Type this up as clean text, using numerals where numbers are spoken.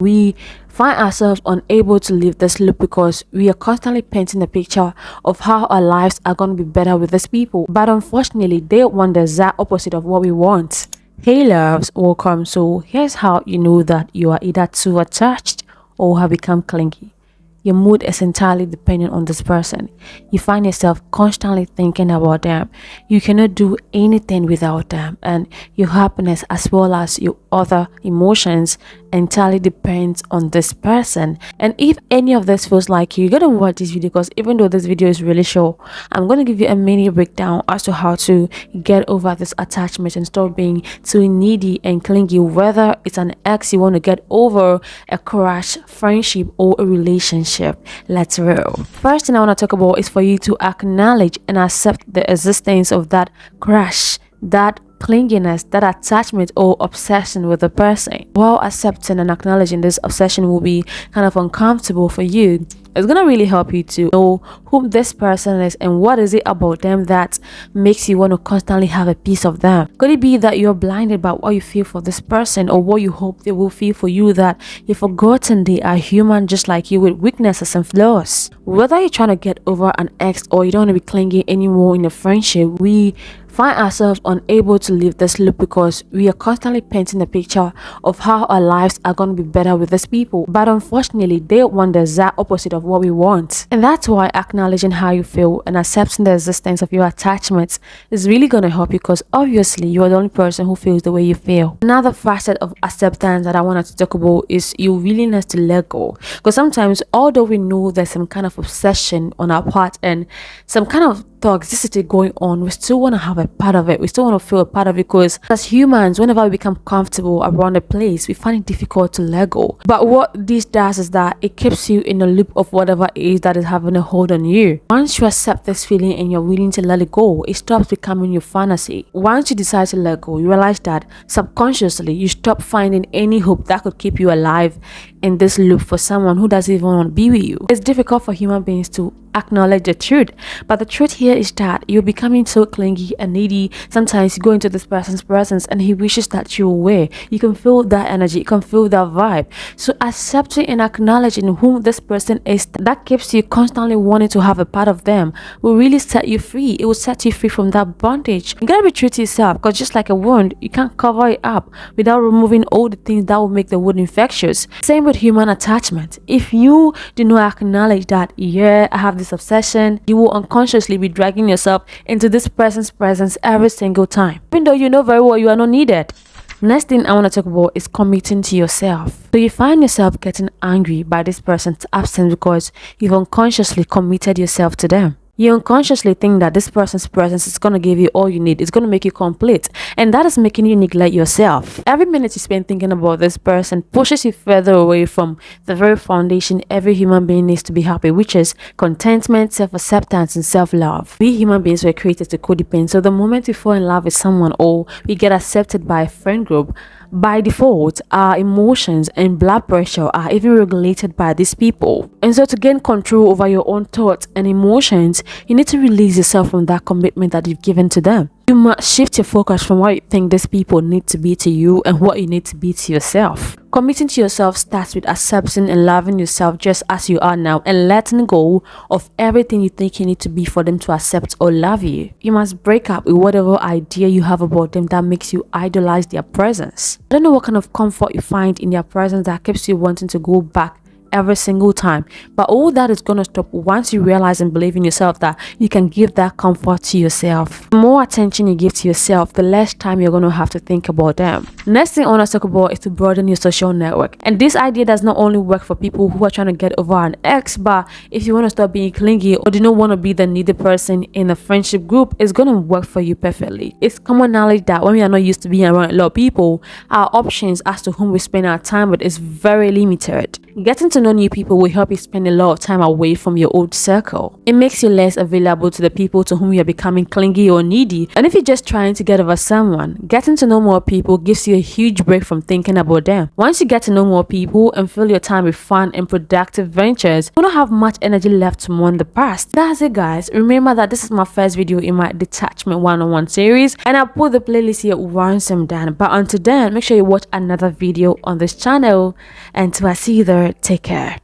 We find ourselves unable to leave this loop because we are constantly painting a picture of how our lives are going to be better with these people. But unfortunately, they want the exact opposite of what we want. Hey loves, welcome. So here's how you know that you are either too attached or have become clingy. Your mood is entirely dependent on this person. You find yourself constantly thinking about them. You cannot do anything without them, and your happiness as well as your other emotions entirely depends on this person. And if any of this feels like you gotta watch this video, because even though this video is really short, I'm gonna give you a mini breakdown as to how to get over this attachment and stop being too needy and clingy, whether it's an ex you want to get over, a crush, friendship, or a relationship. Let's roll. First thing I want to talk about is for you to acknowledge and accept the existence of that crush, that clinginess, that attachment or obsession with the person. While accepting and acknowledging this obsession will be kind of uncomfortable for you, it's gonna really help you to know who this person is and what is it about them that makes you want to constantly have a piece of them. Could it be that you're blinded by what you feel for this person or what you hope they will feel for you, that you've forgotten they are human just like you with weaknesses and flaws? Whether you're trying to get over an ex or you don't want to be clingy anymore in a friendship, we find ourselves unable to leave this loop because we are constantly painting a picture of how our lives are going to be better with these people. But unfortunately, they want the exact opposite of what we want. And that's why acknowledging how you feel and accepting the existence of your attachments is really going to help you, because obviously you are the only person who feels the way you feel. Another facet of acceptance that I wanted to talk about is your willingness to let go. Because sometimes, although we know there's some kind of obsession on our part and some kind of toxicity going on, we still want to have a part of it. We still want to feel a part of it, because as humans, whenever we become comfortable around a place, we find it difficult to let go. But what this does is that it keeps you in a loop of whatever it is that is having a hold on you. Once you accept this feeling and you're willing to let it go, it stops becoming your fantasy. Once you decide to let go, you realize that subconsciously you stop finding any hope that could keep you alive in this loop for someone who doesn't even want to be with you. It's difficult for human beings to acknowledge the truth, but the truth here is that you're becoming so clingy and needy. Sometimes you go into this person's presence and he wishes that you were aware. You can feel that energy, you can feel that vibe. So accepting and acknowledging whom this person is that keeps you constantly wanting to have a part of them will really set you free. It will set you free from that bondage. You gotta be true to yourself, because just like a wound, you can't cover it up without removing all the things that will make the wound infectious. Same with human attachment. If you do not acknowledge that, yeah, I have this obsession, you will unconsciously be dragging yourself into this person's presence every single time, even though you know very well you are not needed. Next thing I want to talk about is committing to yourself. So you find yourself getting angry by this person's absence because you've unconsciously committed yourself to them. You unconsciously think that this person's presence is going to give you all you need. It's going to make you complete. And that is making you neglect yourself. Every minute you spend thinking about this person pushes you further away from the very foundation every human being needs to be happy, which is contentment, self-acceptance, and self-love. We human beings were created to codepend. So the moment we fall in love with someone or we get accepted by a friend group, by default, our emotions and blood pressure are even regulated by these people. And so to gain control over your own thoughts and emotions, you need to release yourself from that commitment that you've given to them. You must shift your focus from what you think these people need to be to you and what you need to be to yourself. Committing to yourself starts with accepting and loving yourself just as you are now and letting go of everything you think you need to be for them to accept or love you. You must break up with whatever idea you have about them that makes you idolize their presence. I don't know what kind of comfort you find in their presence that keeps you wanting to go back every single time, but all that is gonna stop once you realize and believe in yourself that you can give that comfort to yourself. The more attention you give to yourself, the less time you're gonna have to think about them. Next thing I want to talk about is to broaden your social network. And this idea does not only work for people who are trying to get over an ex, but if you want to stop being clingy or do not want to be the needy person in a friendship group, it's gonna work for you perfectly. It's common knowledge that when we are not used to being around a lot of people, our options as to whom we spend our time with is very limited. Getting to to know new people will help you spend a lot of time away from your old circle. It makes you less available to the people to whom you're becoming clingy or needy. And if you're just trying to get over someone, getting to know more people gives you a huge break from thinking about them. Once you get to know more people and fill your time with fun and productive ventures, you don't have much energy left to mourn the past. That's it, guys. Remember that this is my first video in my detachment one-on-one series, and I'll put the playlist here once I'm done. But until then, make sure you watch another video on this channel. Until I see you there, take care.